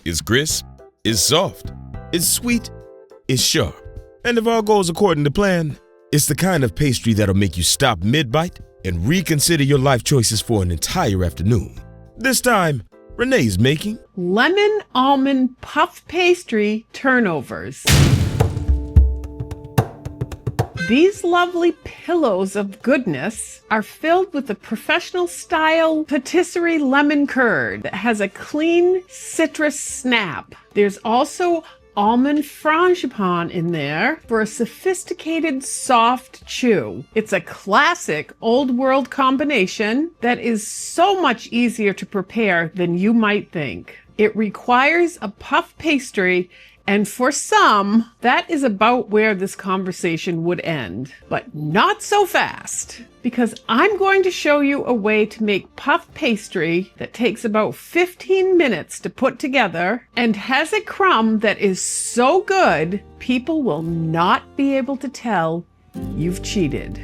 It's crisp, it's soft, it's sweet, it's sharp. And if all goes according to plan, it's the kind of pastry that'll make you stop mid-bite and reconsider your life choices for an entire afternoon. This time, Renee's making lemon almond puff pastry turnovers. These lovely pillows of goodness are filled with a professional style patisserie lemon curd that has a clean citrus snap. There's also almond frangipane in there for a sophisticated soft chew. It's a classic old world combination that is so much easier to prepare than you might think. It requires a puff pastry, and for some, that is about where this conversation would end. But not so fast, because I'm going to show you a way to make puff pastry that takes about 15 minutes to put together and has a crumb that is so good, people will not be able to tell you've cheated.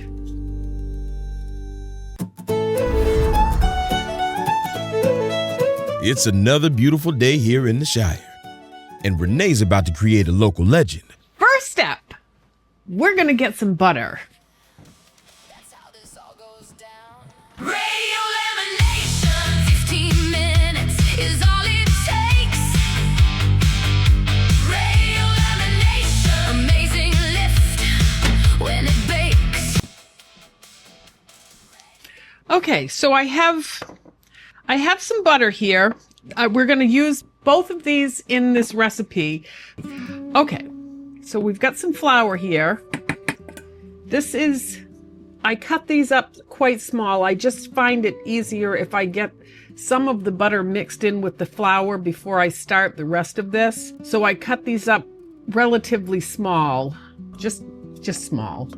It's another beautiful day here in the Shire, and Renee's about to create a local legend. First step, we're gonna get some butter. That's how this all goes down. Radio lamination, 15 minutes is all it takes. Radio lamination, amazing lift when it bakes. Okay, so I have some butter here. We're gonna use both of these in this recipe. Okay, so we've got some flour here. I cut these up quite small. I just find it easier if I get some of the butter mixed in with the flour before I start the rest of this. So I cut these up relatively small, just small.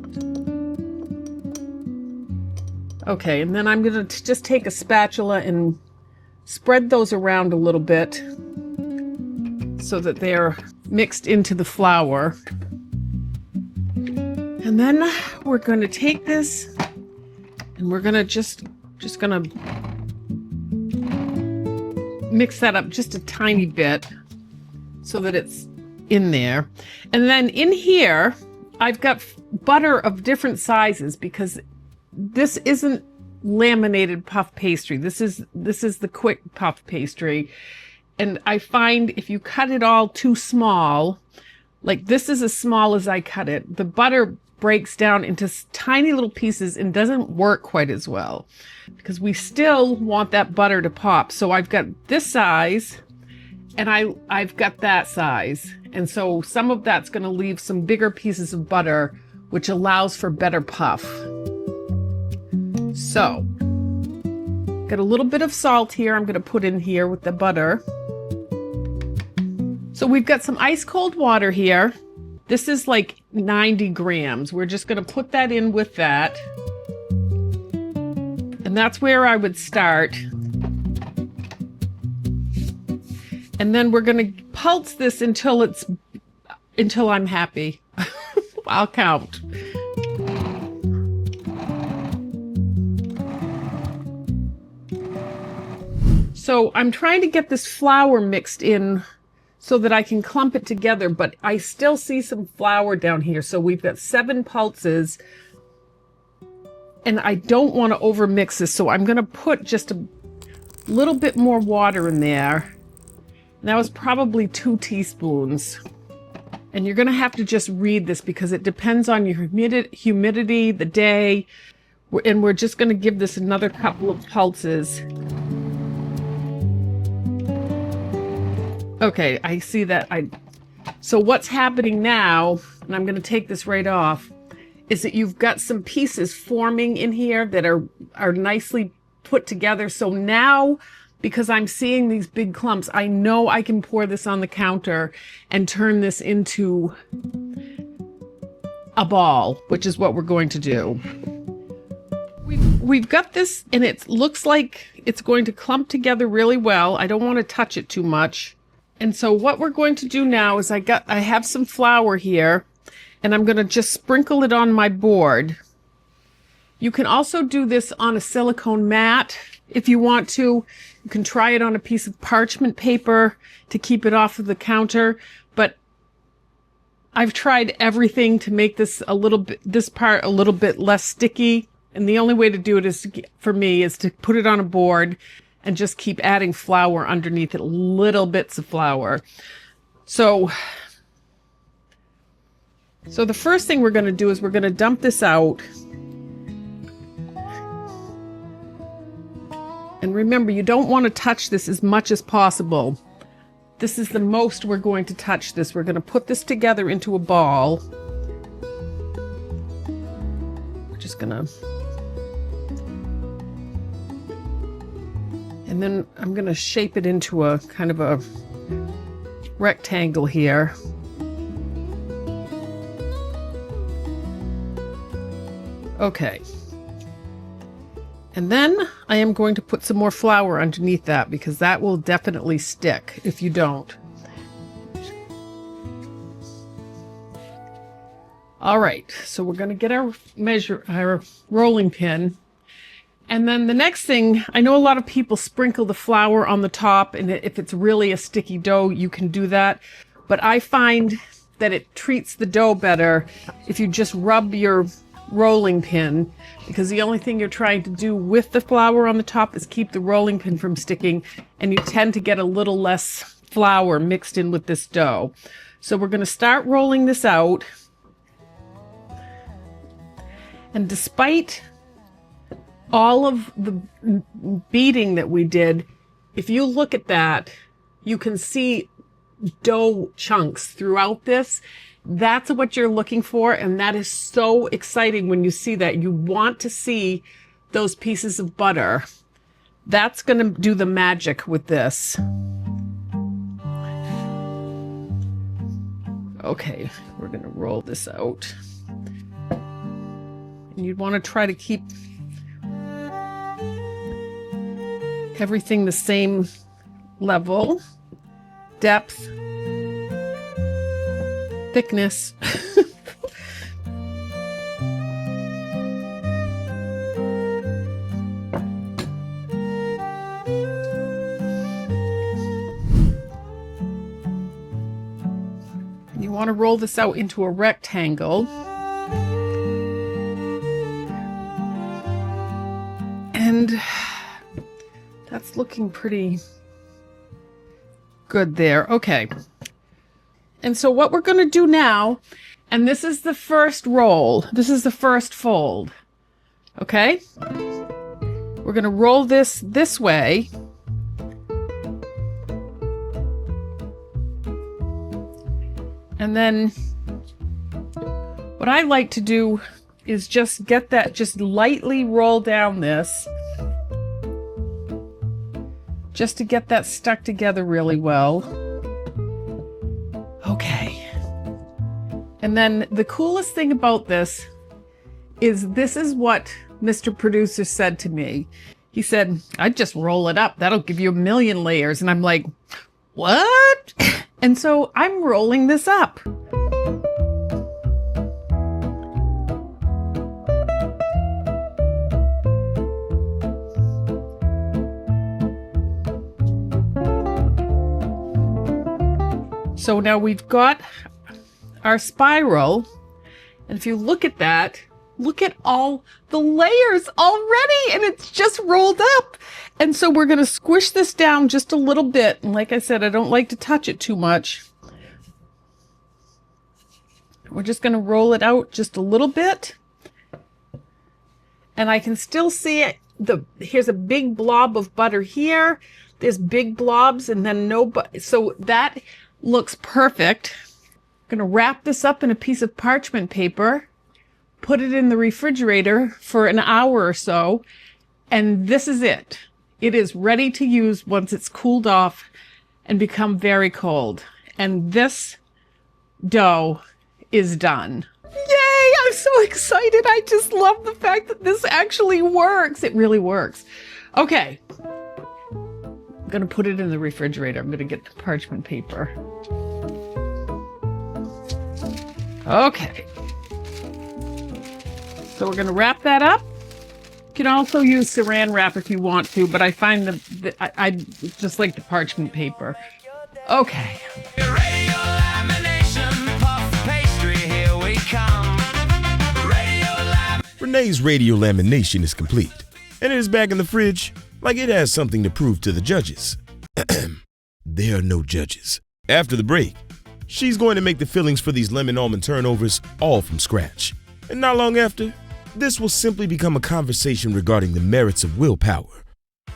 Okay, and then I'm gonna just take a spatula and spread those around a little bit so that they're mixed into the flour. And then we're going to take this and we're going to just going to mix that up just a tiny bit so that it's in there. And then in here, I've got butter of different sizes because this isn't laminated puff pastry. This is the quick puff pastry. And I find if you cut it all too small, like this is as small as I cut it, the butter breaks down into tiny little pieces and doesn't work quite as well because we still want that butter to pop. So I've got this size and I've got that size. And so some of that's going to leave some bigger pieces of butter, which allows for better puff. So got a little bit of salt here I'm going to put in here with the butter. So we've got some ice cold water here. This is like 90 grams. We're just going to put that in with that. And that's where I would start. And then we're going to pulse this until I'm happy. I'll count. So I'm trying to get this flour mixed in so that I can clump it together, but I still see some flour down here. So we've got 7 pulses and I don't want to overmix this. So I'm going to put just a little bit more water in there. And that was probably 2 teaspoons. And you're going to have to just read this because it depends on your humidity, the day. And we're just going to give this another couple of pulses. Okay, I see that. So what's happening now, and I'm going to take this right off, is that you've got some pieces forming in here that are nicely put together. So now, because I'm seeing these big clumps, I know I can pour this on the counter and turn this into a ball, which is what we're going to do. We've got this, and it looks like it's going to clump together really well. I don't want to touch it too much. And so what we're going to do now is I have some flour here and I'm going to just sprinkle it on my board. You can also do this on a silicone mat if you want to. You can try it on a piece of parchment paper to keep it off of the counter. But I've tried everything to make this part a little bit less sticky. And the only way to do it for me is to put it on a board and just keep adding flour underneath it, little bits of flour. So the first thing we're going to do is we're going to dump this out. And remember, you don't want to touch this as much as possible. This is the most we're going to touch this. We're going to put this together into a ball. We're just going to... And then I'm going to shape it into a kind of a rectangle here. Okay. And then I am going to put some more flour underneath that because that will definitely stick if you don't. All right, so we're going to get our rolling pin. And then the next thing, I know a lot of people sprinkle the flour on the top, and if it's really a sticky dough, you can do that. But I find that it treats the dough better if you just rub your rolling pin, because the only thing you're trying to do with the flour on the top is keep the rolling pin from sticking, and you tend to get a little less flour mixed in with this dough. So we're going to start rolling this out. And despite all of the beating that we did, if you look at that, you can see dough chunks throughout this. That's what you're looking for, and that is so exciting when you see that. You want to see those pieces of butter. That's going to do the magic with this. Okay, we're going to roll this out. And you'd want to try to keep everything the same level, depth, thickness. You want to roll this out into a rectangle. And that's looking pretty good there. Okay. And so what we're going to do now, and this is the first roll. This is the first fold. Okay? We're going to roll this way. And then what I like to do is just get that, just lightly roll down this, just to get that stuck together really well. Okay. And then the coolest thing about this is what Mr. Producer said to me. He said, I'd just roll it up. That'll give you 1,000,000 layers. And I'm like, what? And so I'm rolling this up. So now we've got our spiral, and if you look at that, look at all the layers already, and it's just rolled up. And so we're going to squish this down just a little bit. And like I said, I don't like to touch it too much. We're just going to roll it out just a little bit. And I can still see it. Here's a big blob of butter here. There's big blobs, and then no butter. So that looks perfect. I'm going to wrap this up in a piece of parchment paper, put it in the refrigerator for an hour or so, and this is it. It is ready to use once it's cooled off and become very cold. And this dough is done. Yay! I'm so excited. I just love the fact that this actually works. It really works. Okay. I'm going to put it in the refrigerator. I'm going to get the parchment paper. Okay. So we're going to wrap that up. You can also use saran wrap if you want to, but I find I just like the parchment paper. Okay. Radio lamination, puff pastry, here we come. Renee's radio lamination is complete, and it is back in the fridge like it has something to prove to the judges. There are no judges. After the break, she's going to make the fillings for these lemon almond turnovers all from scratch. And not long after, this will simply become a conversation regarding the merits of willpower.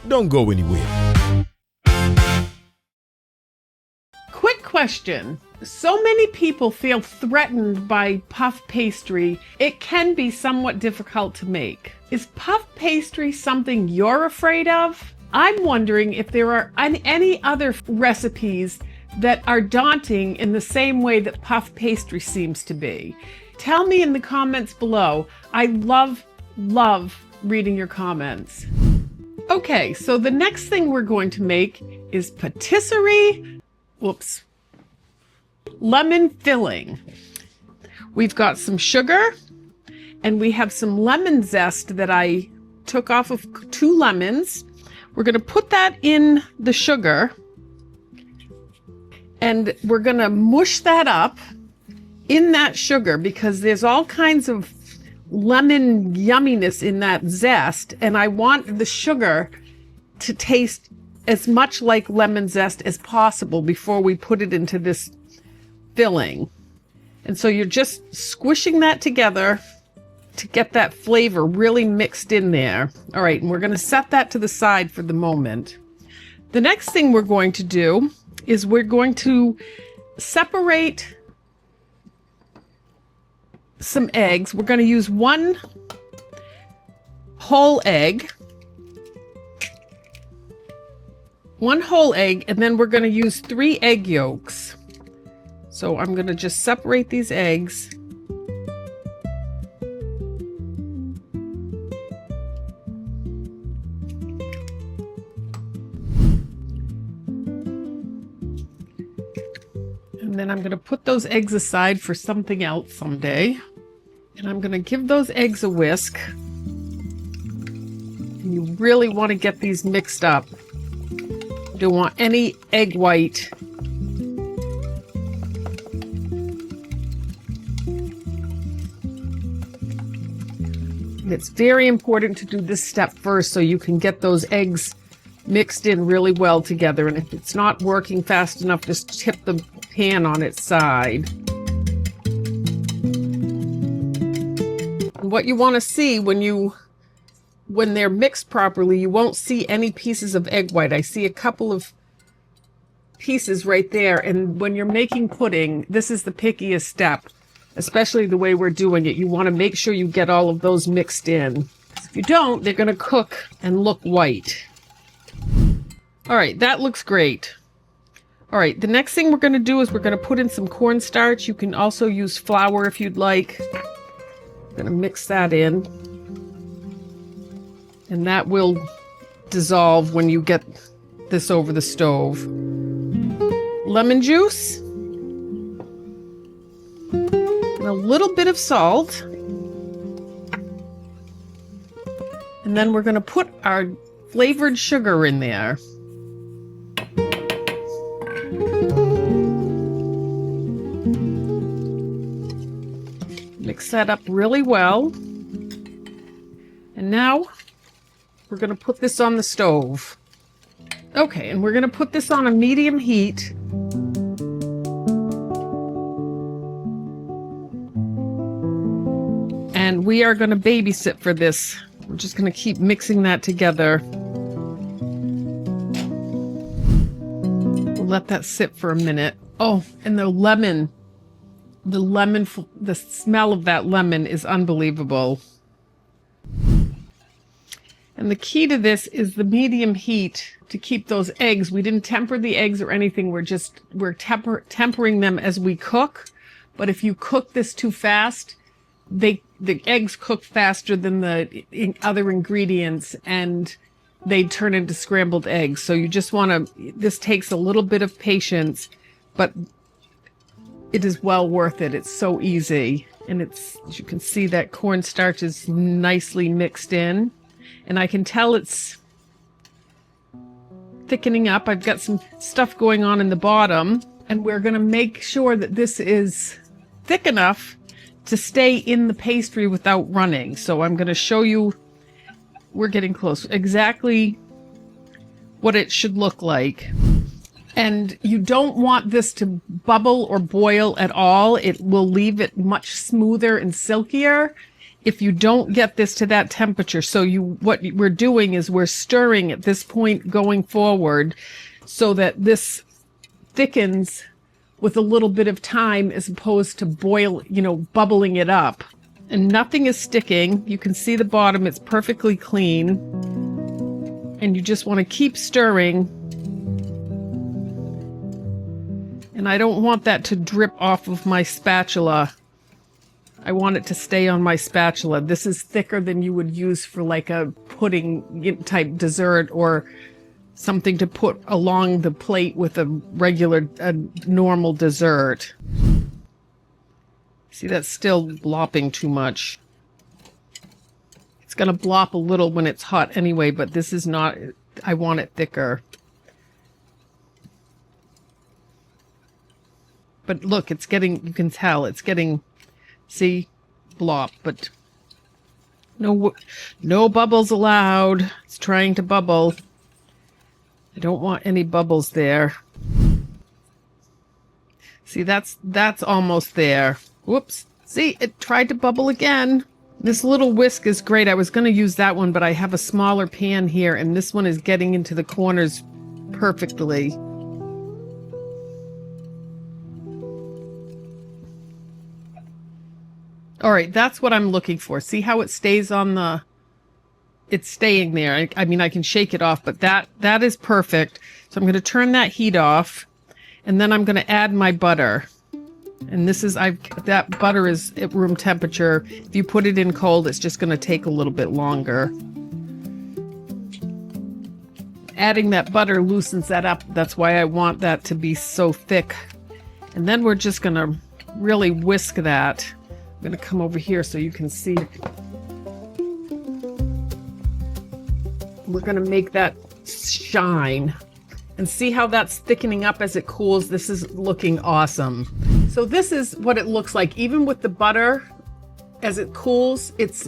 Don't go anywhere. Quick question. So many people feel threatened by puff pastry. It can be somewhat difficult to make. Is puff pastry something you're afraid of? I'm wondering if there are any other recipes that are daunting in the same way that puff pastry seems to be. Tell me in the comments below. I love reading your comments. Okay, so the next thing we're going to make is patisserie, lemon filling. We've got some sugar and we have some lemon zest that I took off of 2 lemons. We're going to put that in the sugar and we're going to mush that up in that sugar because there's all kinds of lemon yumminess in that zest, and I want the sugar to taste as much like lemon zest as possible before we put it into this filling. And so you're just squishing that together to get that flavor really mixed in there. All right, and we're going to set that to the side for the moment. The next thing we're going to do is we're going to separate some eggs. We're going to use 1 whole egg. 1 whole egg, and then we're going to use 3 egg yolks. So I'm going to just separate these eggs. And then I'm going to put those eggs aside for something else someday. And I'm going to give those eggs a whisk. And you really want to get these mixed up. You don't want any egg white. And it's very important to do this step first so you can get those eggs mixed in really well together. And if it's not working fast enough, just tip the pan on its side. And what you want to see when they're mixed properly, you won't see any pieces of egg white. I see a couple of pieces right there. And when you're making pudding, this is the pickiest step, especially the way we're doing it. You want to make sure you get all of those mixed in. If you don't, they're going to cook and look white. All right, that looks great. All right, the next thing we're going to do is we're going to put in some cornstarch. You can also use flour if you'd like. I'm going to mix that in. And that will dissolve when you get this over the stove. Lemon juice. And a little bit of salt. And then we're going to put our flavored sugar in there. Mix that up really well. And now we're going to put this on the stove. Okay, and we're going to put this on a medium heat. And we are going to babysit for this. We're just going to keep mixing that together. We'll let that sit for a minute. Oh, and the smell of that lemon is unbelievable. And the key to this is the medium heat to keep those eggs. We didn't temper the eggs or anything. We're tempering them as we cook. But if you cook this too fast, the eggs cook faster than the other ingredients and they turn into scrambled eggs. So you just want to, this takes a little bit of patience, but it is well worth it. It's so easy. And it's, as you can see, that cornstarch is nicely mixed in. and I can tell it's thickening up. I've got some stuff going on in the bottom, and we're going to make sure that this is thick enough to stay in the pastry without running. So I'm going to show you, we're getting close, exactly what it should look like. And you don't want this to bubble or boil at all. It will leave it much smoother and silkier if you don't get this to that temperature. So what we're doing is we're stirring at this point going forward so that this thickens with a little bit of time as opposed to bubbling it up. And nothing is sticking. You can see the bottom, it's perfectly clean. And you just want to keep stirring. And I don't want that to drip off of my spatula. I want it to stay on my spatula. This is thicker than you would use for like a pudding type dessert or something to put along the plate with a normal dessert. See, that's still blopping too much. It's going to blop a little when it's hot anyway, but this is not, I want it thicker. But look, it's getting, you can tell, it's getting, see, blop, but no bubbles allowed. It's trying to bubble. I don't want any bubbles there. See, that's almost there. Whoops. See, it tried to bubble again. This little whisk is great. I was going to use that one, but I have a smaller pan here, and this one is getting into the corners perfectly. All right, that's what I'm looking for. See how it stays on the... It's staying there. I mean, I can shake it off, but that is perfect. So I'm going to turn that heat off, and then I'm going to add my butter. And this is, that butter is at room temperature. If you put it in cold, it's just going to take a little bit longer. Adding that butter loosens that up. That's why I want that to be so thick. And then we're just going to really whisk that. I'm going to come over here so you can see. We're going to make that shine. And see how that's thickening up as it cools. This is looking awesome. So this is what it looks like. Even with the butter, as it cools, it's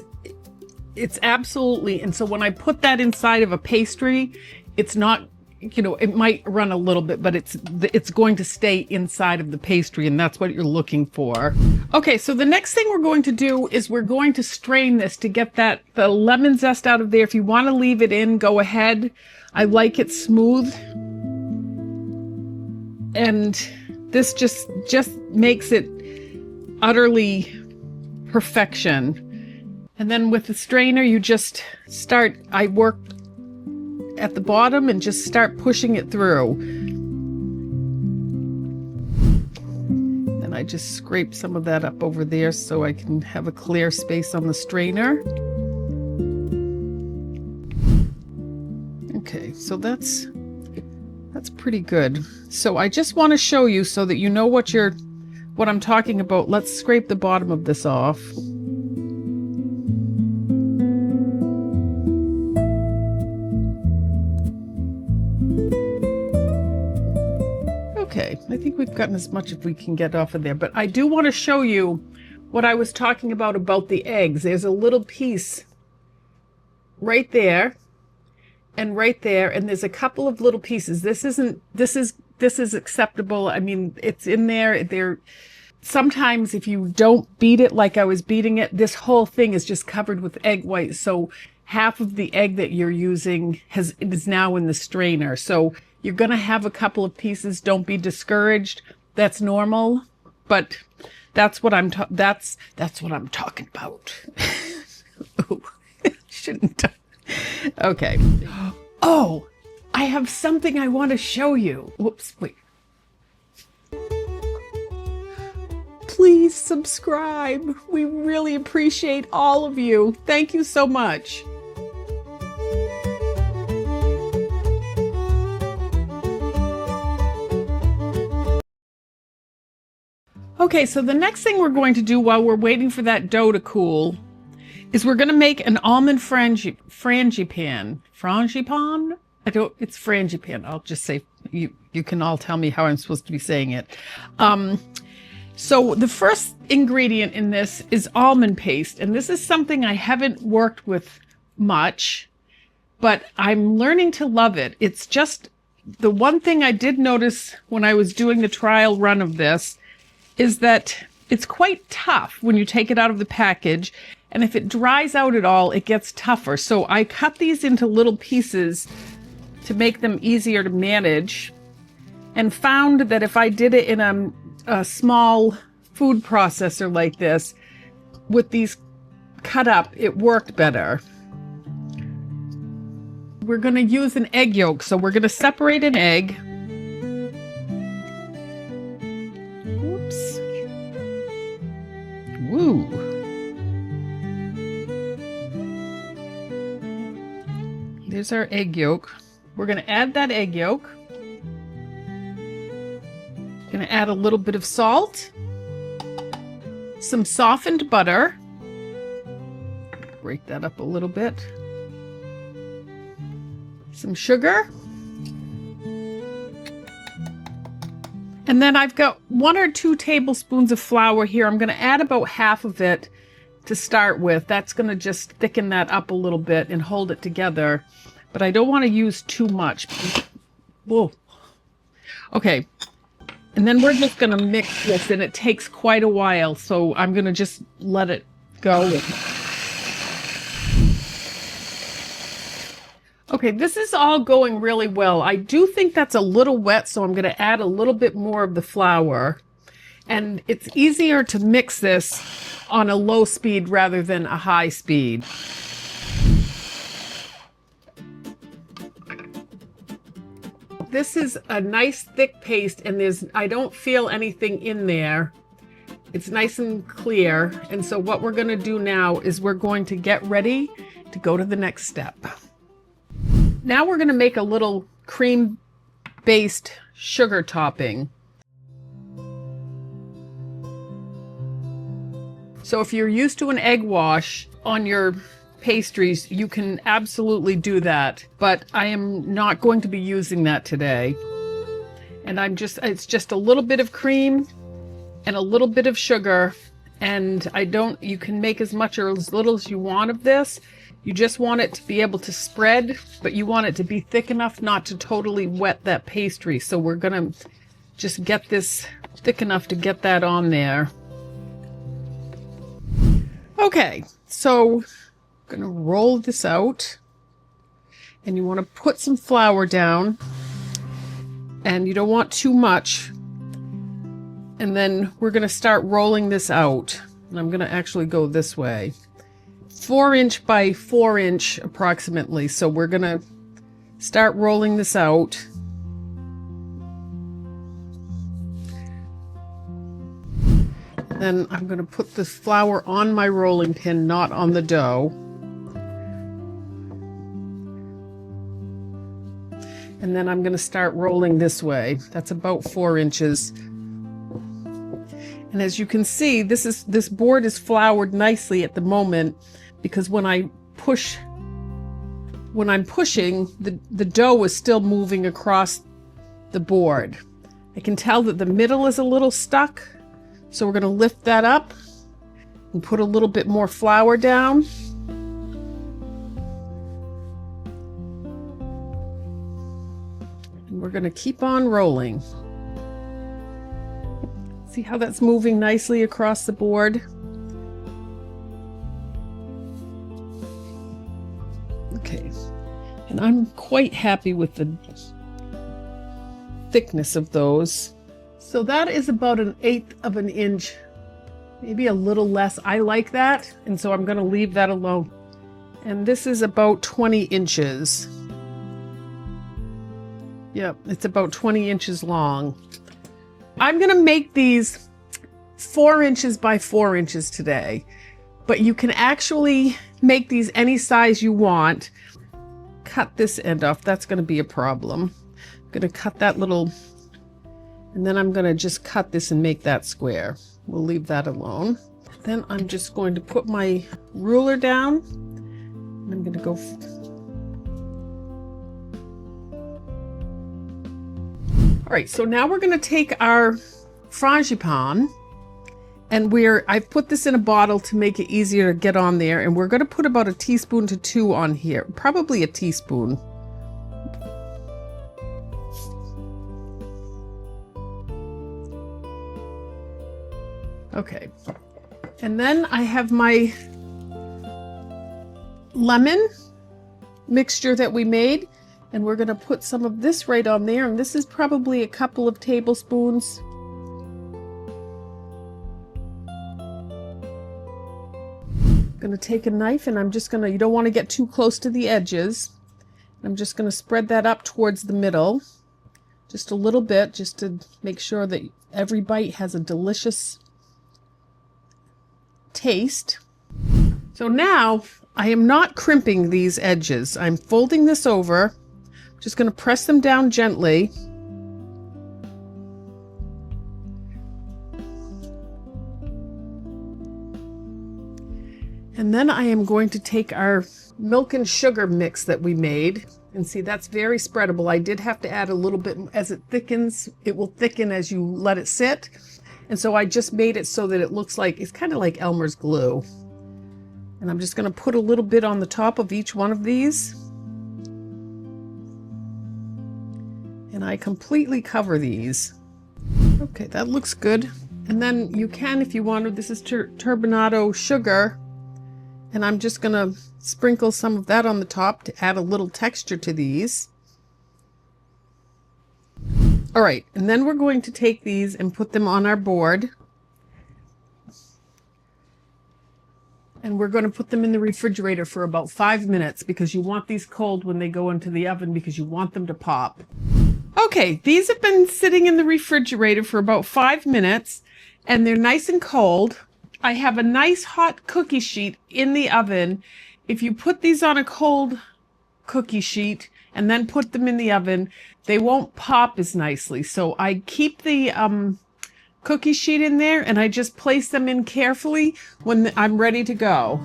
absolutely... And so when I put that inside of a pastry, it's not... it might run a little bit, but it's going to stay inside of the pastry, and that's what you're looking for. Okay, so the next thing we're going to do is we're going to strain this to get the lemon zest out of there. If you want to leave it in, go ahead. I like it smooth. And this just makes it utterly perfection. And then with the strainer, you just start, I work at the bottom and just start pushing it through. Then I just scrape some of that up over there so I can have a clear space on the strainer. Okay, so that's pretty good. So I just want to show you so that you know what I'm talking about. Let's scrape the bottom of this off. Okay, I think we've gotten as much as we can get off of there, but I do want to show you what I was talking about the eggs. There's a little piece right there and right there, and there's a couple of little pieces. This is acceptable. I mean, it's in there. Sometimes if you don't beat it like I was beating it, this whole thing is just covered with egg white. So half of the egg that you're using is now in the strainer. So you're going to have a couple of pieces. Don't be discouraged. That's normal, but that's what I'm talking about. Oh, shouldn't. Okay. Oh, I have something I want to show you. Whoops, wait. Please subscribe. We really appreciate all of you. Thank you so much. Okay, so the next thing we're going to do while we're waiting for that dough to cool is we're going to make an almond frangipane. Frangipane? It's frangipane. I'll just say, you can all tell me how I'm supposed to be saying it. So the first ingredient in this is almond paste. And this is something I haven't worked with much, but I'm learning to love it. It's just the one thing I did notice when I was doing the trial run of this is that it's quite tough when you take it out of the package. And if it dries out at all, it gets tougher. So I cut these into little pieces to make them easier to manage, and found that if I did it in a small food processor like this, with these cut up, it worked better. We're going to use an egg yolk, so we're going to separate an egg. Oops. Woo. There's our egg yolk. We're going to add that egg yolk. Going to add a little bit of salt, some softened butter. Break that up a little bit. Some sugar. And then I've got 1 or 2 tablespoons of flour here. I'm going to add about half of it to start with. That's going to just thicken that up a little bit and hold it together. But I don't want to use too much. Whoa. Okay. And then we're just going to mix this, and it takes quite a while. So I'm going to just let it go. Okay, this is all going really well. I do think that's a little wet, so I'm going to add a little bit more of the flour. And it's easier to mix this on a low speed rather than a high speed. This is a nice thick paste, and I don't feel anything in there. It's nice and clear. And so what we're going to do now is we're going to get ready to go to the next step. Now we're going to make a little cream-based sugar topping. So if you're used to an egg wash on your pastries, you can absolutely do that, but I am not going to be using that today. And it's just a little bit of cream and a little bit of sugar, and you can make as much or as little as you want of this. You just want it to be able to spread, but you want it to be thick enough not to totally wet that pastry. So we're gonna just get this thick enough to get that on there. Okay, so I'm gonna roll this out, and you want to put some flour down, and you don't want too much. And then we're going to start rolling this out, and I'm going to actually go this way, 4" by 4" approximately. So we're going to start rolling this out. Then I'm going to put the flour on my rolling pin, not on the dough. And then I'm going to start rolling this way. That's about 4 inches. And as you can see, this board is floured nicely at the moment, because when I'm pushing, the dough is still moving across the board. I can tell that the middle is a little stuck. So we're going to lift that up and put a little bit more flour down. And we're going to keep on rolling. See how that's moving nicely across the board? Okay. And I'm quite happy with the thickness of those. So that is about 1/8 of an inch, maybe a little less. I like that, and so I'm going to leave that alone. And this is about 20 inches. Yep, it's about 20 inches long. I'm going to make these 4 inches by 4 inches today, but you can actually make these any size you want. Cut this end off. That's going to be a problem. I'm going to cut that little... And then I'm going to just cut this and make that square. We'll leave that alone. Then I'm just going to put my ruler down. I'm going to go. All right, so now we're going to take our Frangipane, and I've put this in a bottle to make it easier to get on there, and we're going to put about 1 teaspoon to 2 on here, probably 1 teaspoon. Okay, and then I have my lemon mixture that we made, and we're going to put some of this right on there, and this is probably a couple of tablespoons. I'm going to take a knife, and I'm just going to, you don't want to get too close to the edges. I'm just going to spread that up towards the middle, just a little bit, just to make sure that every bite has a delicious taste. So now I am not crimping these edges. I'm folding this over. Just going to press them down gently. And then I am going to take our milk and sugar mix that we made. And see, that's very spreadable. I did have to add a little bit as it thickens. It will thicken as you let it sit. And so I just made it so that it looks like, it's kind of like Elmer's glue. And I'm just going to put a little bit on the top of each one of these. And I completely cover these. Okay, that looks good. And then you can, if you want to, this is turbinado sugar. And I'm just going to sprinkle some of that on the top to add a little texture to these. All right, and then we're going to take these and put them on our board. And we're going to put them in the refrigerator for about 5 minutes, because you want these cold when they go into the oven, because you want them to pop. Okay, these have been sitting in the refrigerator for about 5 minutes, and they're nice and cold. I have a nice hot cookie sheet in the oven. If you put these on a cold cookie sheet and then put them in the oven, they won't pop as nicely. So I keep the cookie sheet in there, and I just place them in carefully when I'm ready to go.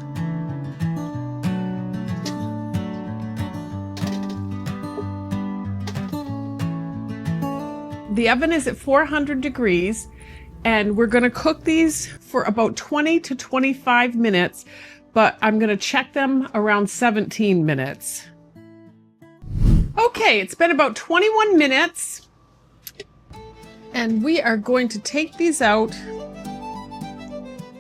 The oven is at 400 degrees, and we're going to cook these for about 20 to 25 minutes, but I'm going to check them around 17 minutes. Okay, it's been about 21 minutes, and we are going to take these out.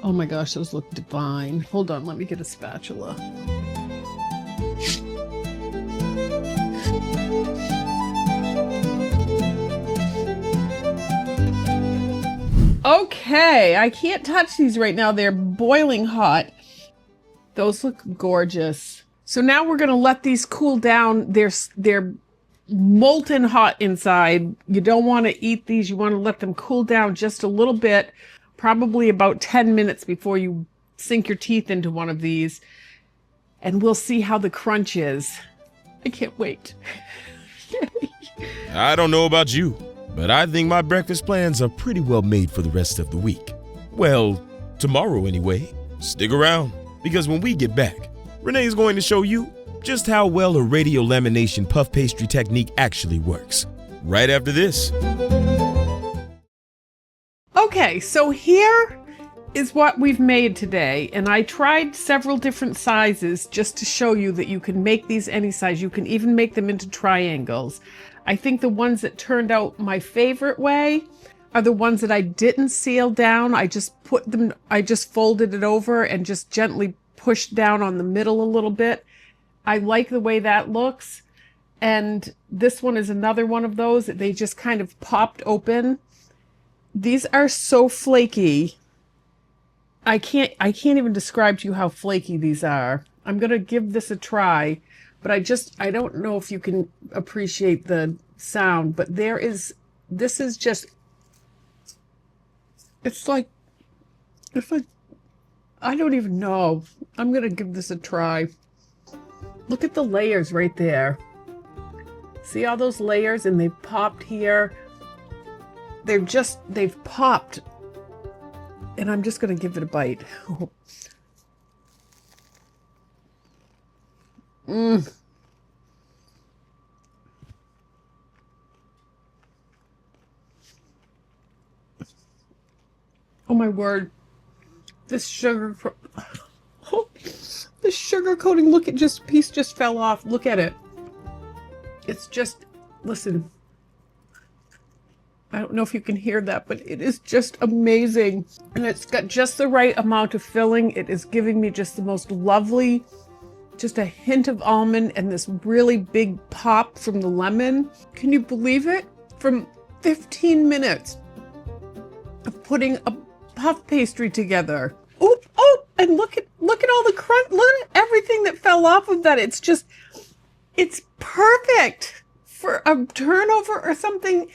Oh my gosh, those look divine. Hold on, let me get a spatula. Okay, I can't touch these right now. They're boiling hot. Those look gorgeous. So now we're going to let these cool down. They're molten hot inside. You don't want to eat these. You want to let them cool down just a little bit, probably about 10 minutes before you sink your teeth into one of these. And we'll see how the crunch is. I can't wait. I don't know about you, but I think my breakfast plans are pretty well made for the rest of the week. Well, tomorrow anyway. Stick around, because when we get back, Renee's going to show you just how well a radial lamination puff pastry technique actually works. Right after this. Okay, so here is what we've made today, and I tried several different sizes just to show you that you can make these any size. You can even make them into triangles. I think the ones that turned out my favorite way are the ones that I didn't seal down. I just folded it over and just gently pushed down on the middle a little bit. I like the way that looks. And this one is another one of those that they just kind of popped open. These are so flaky. I can't even describe to you how flaky these are. I'm going to give this a try, but I don't know if you can appreciate the sound, but this is just, it's like, I don't even know. I'm going to give this a try. Look at the layers right there. See all those layers, and they've popped here. They've popped And I'm just going to give it a bite. Mm. Oh my word. This sugar, the sugar coating, look, piece just fell off. Look at it. It's just, listen. I don't know if you can hear that, but it is just amazing. And it's got just the right amount of filling. It is giving me just the most lovely, just a hint of almond and this really big pop from the lemon. Can you believe it? From 15 minutes of putting a puff pastry together. Oh, and look at all the crunch. Look at everything that fell off of that. It's just, it's perfect for a turnover or something.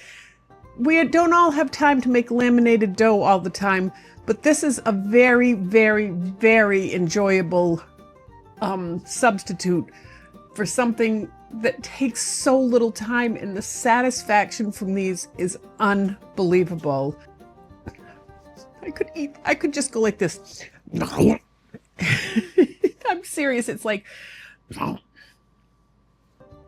We don't all have time to make laminated dough all the time, but this is a very, very, very enjoyable substitute for something that takes so little time, and the satisfaction from these is unbelievable. I could just go like this. I'm serious. It's like,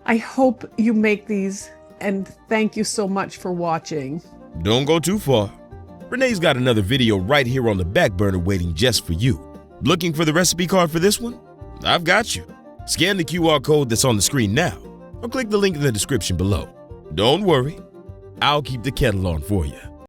I hope you make these, and thank you so much for watching. Don't go too far. Renee's got another video right here on the back burner waiting just for you. Looking for the recipe card for this one? I've got you. Scan the QR code that's on the screen now, or click the link in the description below. Don't worry, I'll keep the kettle on for you.